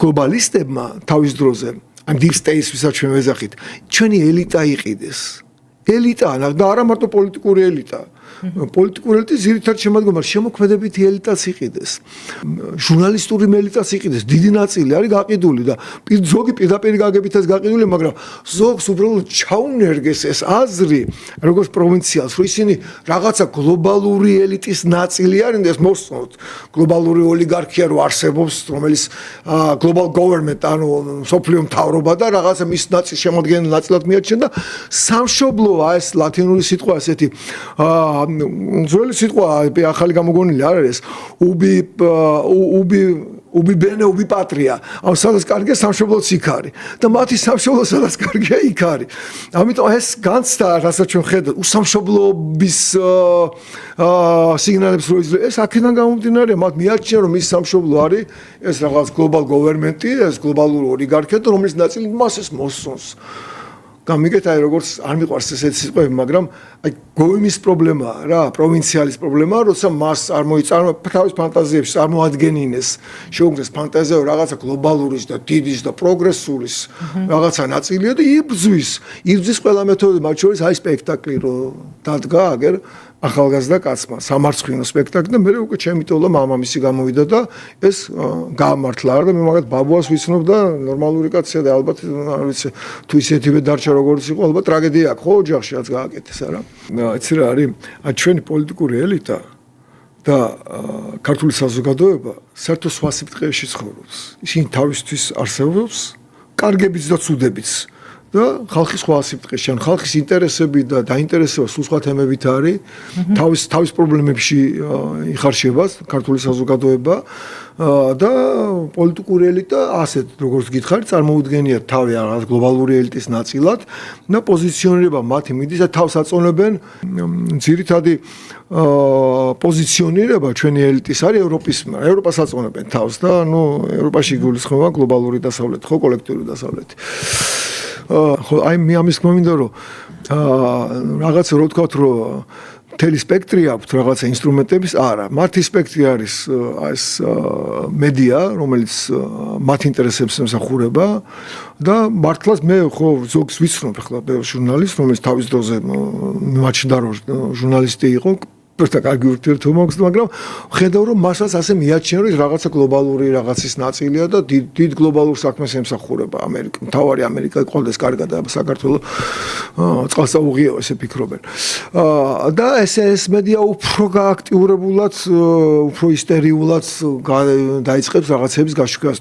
გლობალისტებმა თავის დროზე ამ deep state-ს ვისაც ჩვენ ვეძახით, ჩვენი ელიტა იყიდეს. ელიტა და არა მარტო პოლიტიკური ელიტა. პოლიტიკური ელიტის ძირითადი შემადგენლობა შემოქმედებითი ელიტაც იყიდეს. ჟურნალისტური ელიტაც იყიდეს. დიდი ნაწილი არის გაყიდული და ზოგი პირდაპირ გაგებითაც გაყიდული, მაგრამ ზოგს უბრალოდ ჩაუნერგეს ეს აზრი, როგორც პროვინციალს, რომ ისინი რაღაცა გლობალური ელიტის ნაწილი არიან და ეს მოსწონთ. გლობალური ოლიგარქია რო არსებობს, რომელიც global government, ანუ სოფლიო მთავრობა და რაღაცა მის ნაწილ შემოადგენელ ნაწილად მიაჩნდა. სამშობლოა ეს ლათინური სიტყვა ესეთი ძველი სიტყვა ახალი გამოგონილი არ არის ubi bene ubi patria ამ სადაც კარგია სამშობლოც იქ არის და მათი სამშობლო სადაც კარგია იქ არის ამიტომ ეს განცდა რასაც ჩვენ ხედავთ უსამშობლოების სიგნალებს რო იძლევა ეს აქედან გამომდინარეა მათ მიაჩნია რომ ის სამშობლო არის ეს რაღაც global government-ი ეს გლობალური ოლიგარქია რომელიც ნაწილი მას ეს მოსწონს გამიგეთ აი როგორც არ მიყვარს ესეთი სიტყვები, მაგრამ აი გოიმის პრობლემაა რა, პროვინციალის პრობლემაა, როცა მას არ მოიწარმო თავის ფანტაზიებში წარმოადგენინეს, შეუგდეს ფანტაზია რაღაცა გლობალურის და დიდის და პროგრესულის რაღაცა ნაწილია და იბრძვის ყველა მეთოდით, მათ შორის აი სპექტაკლი რო დადგა აგერ ახალგაზრდა კაცმა, სამარცხვინო სპექტაკლი და მე უკვე ჩემი ტოლა მამამისი გამოვიდა და ეს გაამართლა და მე მაგათ ბაბუას ვიცნობ და ნორმალური კაცია და ალბათ არ ვიცი თუ ისეთივე დარჩა როგორც იყო ალბათ ტრაგედია აქვს ხო ოჯახში რაც გააკეთეს არა იცი რა არის ჩვენი პოლიტიკური ელიტა და ქართული საზოგადოება საერთო სხვა სიბრტყეში ცხოვრობს ისინი თავისთვის არსებობს კარგებიც და ცუდებიც და ხალხის სხვა სიბრტყეში ან ხალხის ინტერესები და დაინტერესება სულ სხვა თემებით არის თავის პრობლემებში იხარშება ქართული საზოგადოება და პოლიტიკური ელიტა ასეთ როგორც გითხარით წარმოუდგენია თავი რაღაც გლობალური ელიტის ნაწილად და პოზიციონირება მათი მიდის და თავს აწონებენ ძირითადი პოზიციონირება ჩვენი ელიტის არის ევროპას აწონებენ თავს და ნუ ევროპაში გულისხმობა გლობალური დასავლეთი ხო კოლექტიური დასავლეთი ხო აი მე ამის მომინდა რომ რაღაც რო ვთქვათ რომ მთელი სპექტრი აქვს რაღაცა ინსტრუმენტების არა მათი სპექტრი არის ეს მედია რომელიც მათ ინტერესებს ემსახურება და მართლაც მე ხო ზოგს ვიცნობ ახლა ჟურნალისტს რომელიც თავის დროზე მიმაჩნდა რომ ჟურნალისტი იყო просто კარგი ურთიერთობა აქვს მაგრამ ხედავ რომ მასაც ასე მიაჩნია რომ რაღაცა გლობალური რაღაცის ნაწილია და დიდ გლობალურ საქმეს ემსახურება ამერიკა მთავარი ამერიკა ყოლდეს კარგად და საქართველოს წყალსაუღიო ესე ფიქრობენ და ეს მედია უფრო გააქტიურებულად უფრო ისტერიულად დაიწყებს რაღაცების გაშუქებას